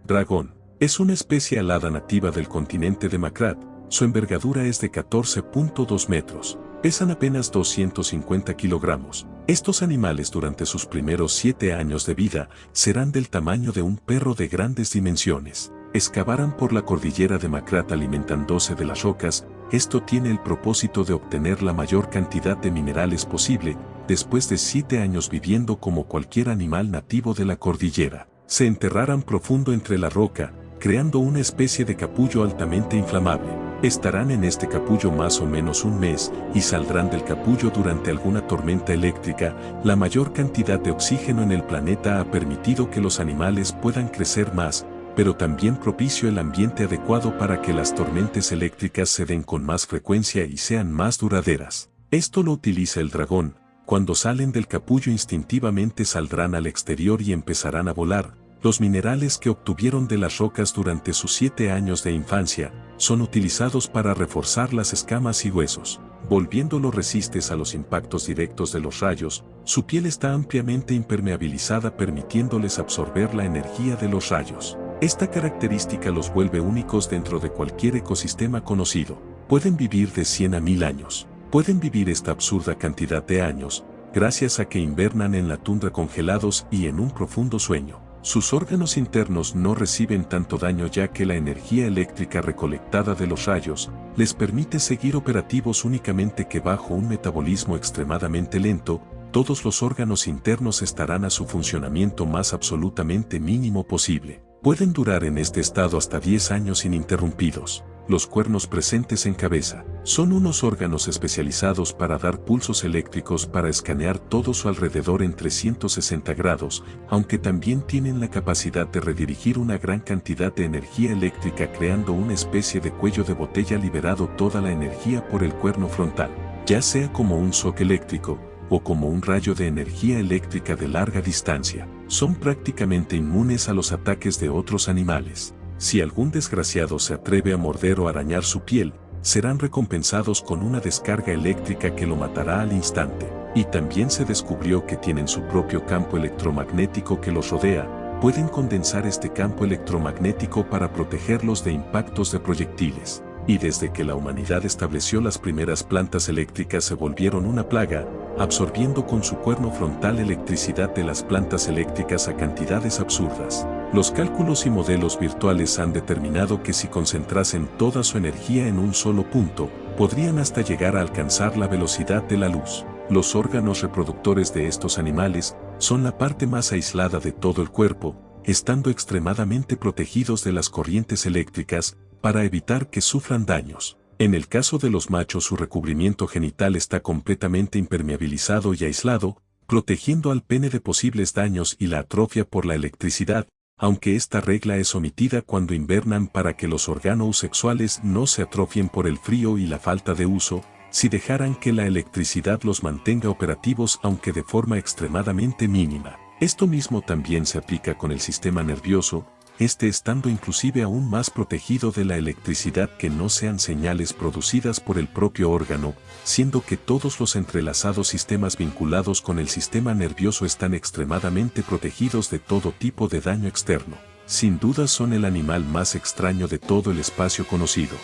Speaker 2: Dragón. Es una especie alada nativa del continente de Macrat. Su envergadura es de 14.2 metros. Pesan apenas 250 kilogramos. Estos animales durante sus primeros 7 años de vida serán del tamaño de un perro de grandes dimensiones. Excavarán por la cordillera de Macrat alimentándose de las rocas. Esto tiene el propósito de obtener la mayor cantidad de minerales posible, después de 7 años viviendo como cualquier animal nativo de la cordillera. Se enterrarán profundo entre la roca, creando una especie de capullo altamente inflamable. Estarán en este capullo más o menos un mes y saldrán del capullo durante alguna tormenta eléctrica. La mayor cantidad de oxígeno en el planeta ha permitido que los animales puedan crecer más, pero también propició el ambiente adecuado para que las tormentas eléctricas se den con más frecuencia y sean más duraderas. Esto lo utiliza el dragón. Cuando salen del capullo instintivamente saldrán al exterior y empezarán a volar. Los minerales que obtuvieron de las rocas durante sus 7 años de infancia son utilizados para reforzar las escamas y huesos, volviéndolo resistentes a los impactos directos de los rayos. Su piel está ampliamente impermeabilizada permitiéndoles absorber la energía de los rayos. Esta característica los vuelve únicos dentro de cualquier ecosistema conocido. Pueden vivir de 100 a 1000 años. Pueden vivir esta absurda cantidad de años, gracias a que invernan en la tundra congelados y en un profundo sueño. Sus órganos internos no reciben tanto daño ya que la energía eléctrica recolectada de los rayos les permite seguir operativos únicamente que bajo un metabolismo extremadamente lento, todos los órganos internos estarán a su funcionamiento más absolutamente mínimo posible. Pueden durar en este estado hasta 10 años ininterrumpidos. Los cuernos presentes en cabeza son unos órganos especializados para dar pulsos eléctricos para escanear todo su alrededor en 360 grados, aunque también tienen la capacidad de redirigir una gran cantidad de energía eléctrica creando una especie de cuello de botella liberado toda la energía por el cuerno frontal, ya sea como un shock eléctrico o como un rayo de energía eléctrica de larga distancia. Son prácticamente inmunes a los ataques de otros animales. Si algún desgraciado se atreve a morder o arañar su piel, serán recompensados con una descarga eléctrica que lo matará al instante. Y también se descubrió que tienen su propio campo electromagnético que los rodea. Pueden condensar este campo electromagnético para protegerlos de impactos de proyectiles. y desde que la humanidad estableció las primeras plantas eléctricas se volvieron una plaga, absorbiendo con su cuerno frontal electricidad de las plantas eléctricas a cantidades absurdas. Los cálculos y modelos virtuales han determinado que si concentrasen toda su energía en un solo punto, podrían hasta llegar a alcanzar la velocidad de la luz. Los órganos reproductores de estos animales son la parte más aislada de todo el cuerpo, estando extremadamente protegidos de las corrientes eléctricas para evitar que sufran daños. En el caso de los machos, su recubrimiento genital está completamente impermeabilizado y aislado, protegiendo al pene de posibles daños y la atrofia por la electricidad, aunque esta regla es omitida cuando invernan para que los órganos sexuales no se atrofien por el frío y la falta de uso, si dejaran que la electricidad los mantenga operativos aunque de forma extremadamente mínima. Esto mismo también se aplica con el sistema nervioso, estando inclusive aún más protegido de la electricidad que no sean señales producidas por el propio órgano, siendo que todos los entrelazados sistemas vinculados con el sistema nervioso están extremadamente protegidos de todo tipo de daño externo. Sin duda son el animal más extraño de todo el espacio conocido.